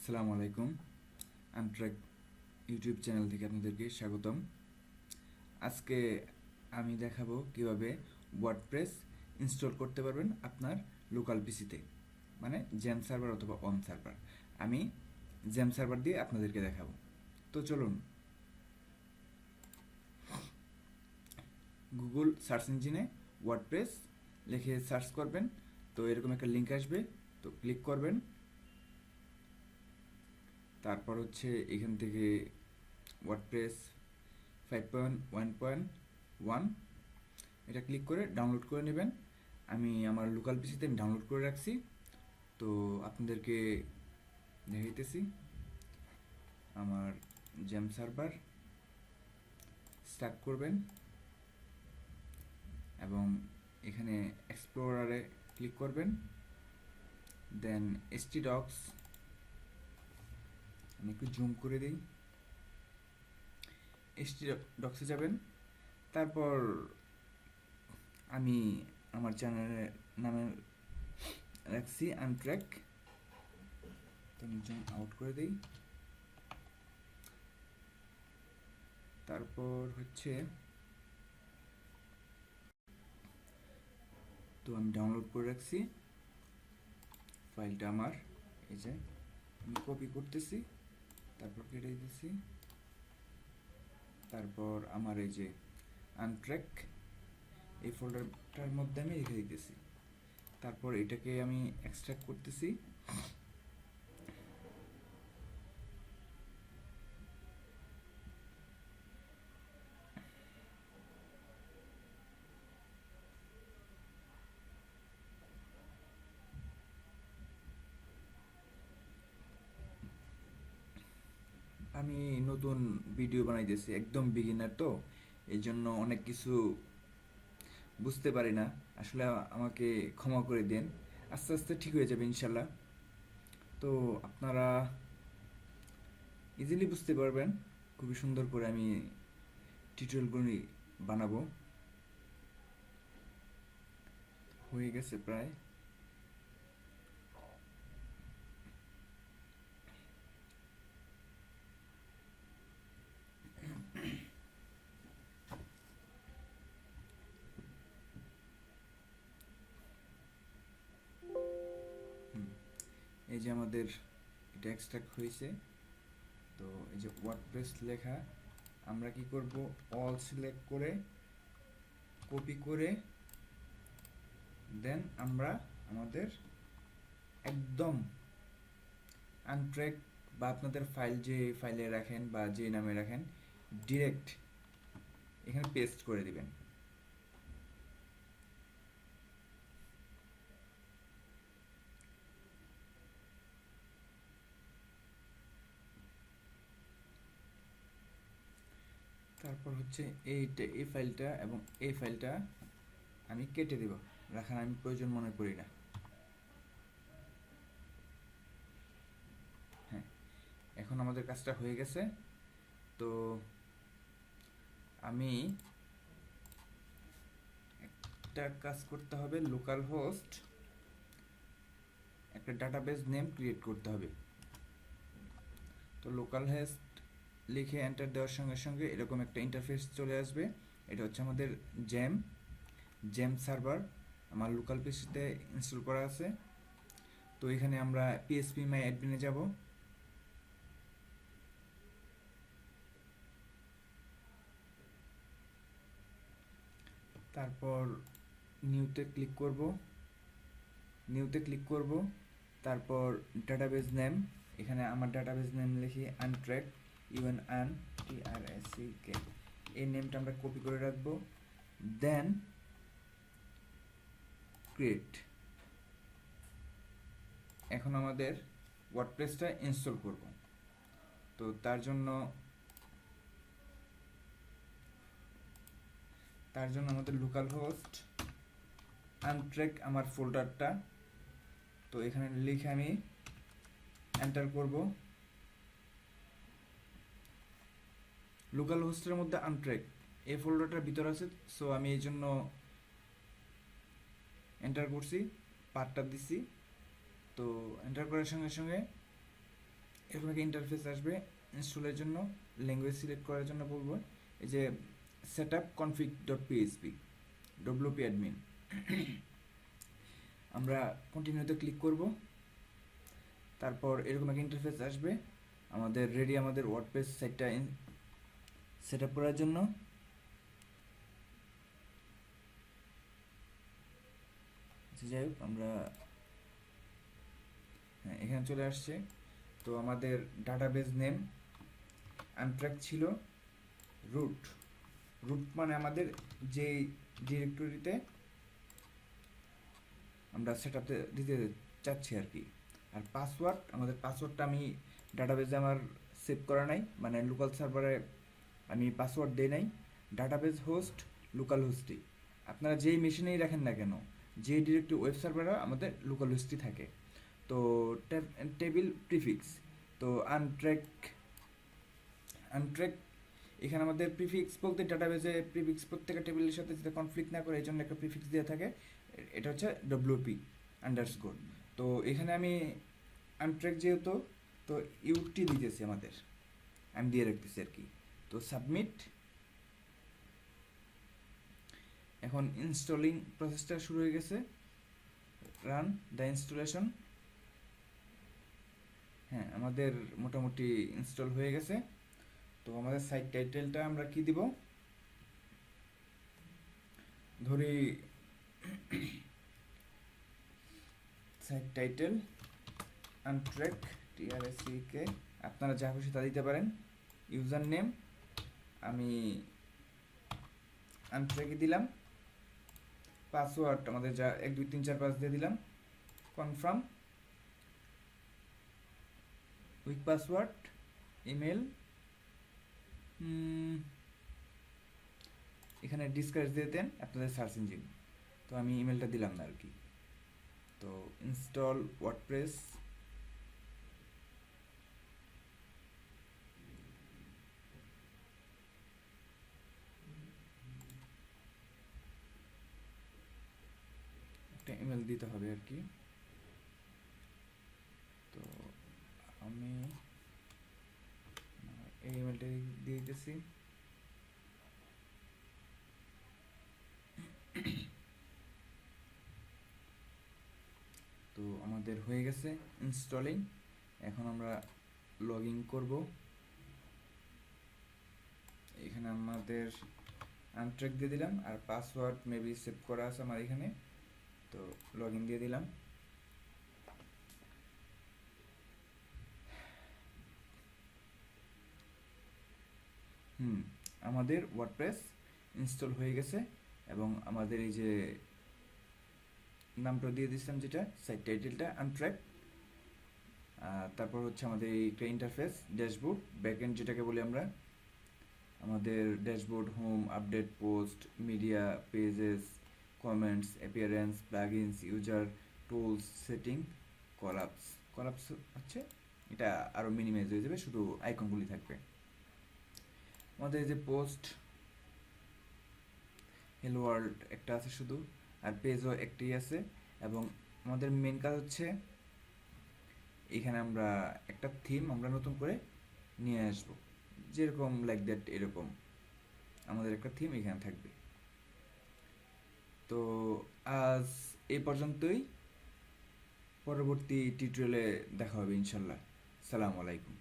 আসসালামু আলাইকুম। আনট্র্যাক YouTube channel থেকে আপনাদেরকে স্বাগতম। আজকে আমি দেখাবো কিভাবে ওয়ার্ডপ্রেস ইনস্টল করতে পারবেন আপনার লোকাল পিসিতে, মানে জেম সার্ভার অথবা অন সার্ভার। আমি জেম সার্ভার দিয়ে আপনাদেরকে দেখাবো। তো চলুন, গুগল সার্চ ইঞ্জিনে ওয়ার্ডপ্রেস লিখে সার্চ করবেন। তো এরকম একটা লিঙ্ক আসবে, তো ক্লিক করবেন। তারপর হচ্ছে এখান থেকে ওয়ার্ডপ্রেস 5.1.1 এটা ক্লিক করে ডাউনলোড করে নেবেন। আমি আমার লোকাল পিসিতে আমি ডাউনলোড করে রাখছি, তো আপনাদেরকে দেখাইতেছি। আমার জেম সার্ভার স্টার্ট করবেন এবং এখানে এক্সপ্লোরারে ক্লিক করবেন, দেন htdocs আমি একটু জুম করে দিই। htdocs এ যাবেন। তারপর আমি আমার চ্যানেলের নামে রাখছি আনট্র্যাক, তো আমি জুম আউট করে দিই। তারপর হচ্ছে তো আমি ডাউনলোড করে রাখছি ফাইলটা আমার, এই যে আমি কপি করতেছি, তারপর কেটে দিতেছি। তারপর আমার এই যে আনট্র্যাক এই ফোল্ডারটার মধ্যে আমি রেখে দিতেছি। তারপর এটাকে আমি এক্সট্রাক্ট করতেছি। আমি নতুন ভিডিও বানাইতেছি, একদম বিগিনার, তো এই জন্য অনেক কিছু বুঝতে পারি না। আসলে আমাকে ক্ষমা করে দেন, আস্তে আস্তে ঠিক হয়ে যাবে ইনশাল্লাহ। তো আপনারা ইজিলি বুঝতে পারবেন। খুবই সুন্দর করে আমি টিউটোরিয়ালগুলি বানাবো। হয়ে গেছে প্রায়। এই যে আমাদের এটা এক্সট্রাক্ট হয়েছে। তো এই যে ওয়ার্ডপ্রেস লেখা, আমরা কি করব, অল সিলেক্ট করে কপি করে দেন আমরা আমাদের একদম আনট্র্যাক বা আপনাদের ফাইল যে ফাইলে রাখেন বা যে নামে রাখেন, ডিরেক্ট এখানে পেস্ট করে দিবেন। তারপর হচ্ছে এই ফাইলটা এবং এই ফাইলটা আমি কেটে দেব, রাখার আমি প্রয়োজন মনে করি না। হ্যাঁ, এখন আমাদের কাজটা হয়ে গেছে। তো আমি একটা কাজ করতে হবে, লোকাল হোস্ট একটা ডাটাবেস নেম ক্রিয়েট করতে হবে। তো লোকাল হোস্ট লিখে এন্টার দেওয়ার সঙ্গে সঙ্গে এরকম একটা ইন্টারফেস চলে আসবে। এটা হচ্ছে আমাদের জেম সার্ভার, আমার লোকাল পিসিতে ইনস্টল করা আছে। তো এখানে আমরা পিএসপি মাই অ্যাডমিনে যাব। তারপর নিউতে ক্লিক করব। তারপর ডাটাবেস নেম, এখানে আমার ডাটাবেস নেম লিখি আনট্র্যাক, UNTRACK, এই নেমটা আমরা কপি করে রাখবো। দেন ক্রিয়েট। এখন আমাদের ওয়ার্ডপ্রেসটা ইনস্টল করব। তো তার জন্য আমাদের লোকাল হোস্ট আনট্র্যাক আমার ফোল্ডারটা, তো এখানে লিখে আমি এন্টার করব। লোকাল হোস্টের মধ্যে আনট্র্যাক এই ফোল্ডারটার ভিতর আছে, সো আমি এই জন্য এন্টার করছি, পাথটা দিছি। তো এন্টার করার সঙ্গে সঙ্গে এরকম একটা ইন্টারফেস আসবে। ইনস্টলের জন্য ল্যাঙ্গুয়েজ সিলেক্ট করার জন্য বলবো এই যে setup config.php wp admin আমরা কন্টিনিউতে ক্লিক করব। তারপর এরকম একটা ইন্টারফেস আসবে আমাদের রেডি, আমাদের ওয়ার্ডপ্রেস সাইটটা সেট আপ করার জন্য। যাই হোক, আমরা এখানে চলে আসছে। তো আমাদের ডাটাবেজ নেম আনট্র্যাক ছিল। রুট রুট মানে আমাদের যেই ডিরেক্টরিতে আমরা সেট আপ দিতে চাচ্ছি আর কি। আর পাসওয়ার্ড, আমাদের পাসওয়ার্ডটা আমি ডাটাবেজে আমার সেভ করা নাই, মানে লোকাল সার্ভারে আমি পাসওয়ার্ড দিই নাই। ডাটাবেজ হোস্ট লোকাল হোস্টই, আপনারা যেই মেশিনেই রাখেন না কেন, যে ডিরেক্টরি ওয়েব সার্ভারে আমাদের লোকাল হোস্টই থাকে। তো টেবিল প্রিফিক্স, তো আনট্র্যাক আনট্র্যাক এখানে আমাদের প্রিফিক্স বলতে ডাটাবেজে প্রিফিক্স প্রত্যেকটা টেবিলের সাথে যাতে কনফ্লিক্ট না করে এই জন্য একটা প্রিফিক্স দেওয়া থাকে, এটা হচ্ছে ডব্লিউপি আন্ডারস্কোর। তো এখানে আমি আনট্র্যাক যেহেতু, তো ইউটি দিতেছি আমাদের, আমি দিয়ে রাখতেছি আর কি। তো সাবমিট। এখন ইনস্টলিং প্রসেসটা শুরু হয়ে গেছে। Run the installation. হ্যাঁ, আমাদের মোটামুটি ইনস্টল হয়ে গেছে। তো আমাদের সাইট টাইটেলটা আমরা কি দিব, ধরি সাইট টাইটেল আনট্র্যাক TRACK, আপনারা যা খুশি তা দিতে পারেন। ইউজার নেম আমি আনট্র্যাকই দিলাম। পাসওয়ার্ড আমাদের যা 1 2 3 4 5 দিয়ে দিলাম। কনফার্ম। Week password. ইমেল, এখানে ডিসকাস দিয়ে দেন আপনাদের সার্চ ইঞ্জিন, তো আমি ইমেলটা দিলাম না আর কি। তো ইনস্টল ওয়ার্ডপ্রেস। একটা ইমেল দিতে হবে আর কি। তো আমি এই ইমেলটা দিয়ে দিতেছি। তো আমাদের হয়ে গেছে ইনস্টলিং। এখন আমরা লগ ইন করবো। এখানে আমাদের আনট্র্যাক দিয়ে দিলাম, আর পাসওয়ার্ড মেবি সেভ করা আছে আমার এখানে, তো লগ ইন দিয়ে দিলাম। আমাদের ওয়ার্ডপ্রেস ইনস্টল হয়ে গেছে, এবং আমাদের এই যে নামটা দিয়ে দিচ্ছিলাম যেটা সাইট টাইটেলটা আনট্র্যাক, তারপর হচ্ছে আমাদের এইটা ইন্টারফেস ড্যাশবোর্ড ব্যাকএন্ড যেটাকে বলি আমরা। আমাদের dashboard, home, update, post, media, pages, comments, appearance, plugins, user, tools, setting, collapse. Collapse হচ্ছে এটা আরও মিনিমাইজ হয়ে যাবে, শুধু আইকনগুলি থাকবে। আমাদের এই যে পোস্ট, হেলো ওয়ার্ল্ড একটা আছে শুধু, আর পেজও একটাই আছে। এবং আমাদের মেন কাজ হচ্ছে এখানে আমরা একটা থিম আমরা নতুন করে নিয়ে আসবো, যেরকম লাইক দ্যাট, এরকম আমাদের একটা থিম এখানে থাকবে। তো আজ এই পর্যন্তই, পরবর্তী টিউটোরিয়ালে দেখা হবে ইনশাল্লাহ। সালামু আলাইকুম।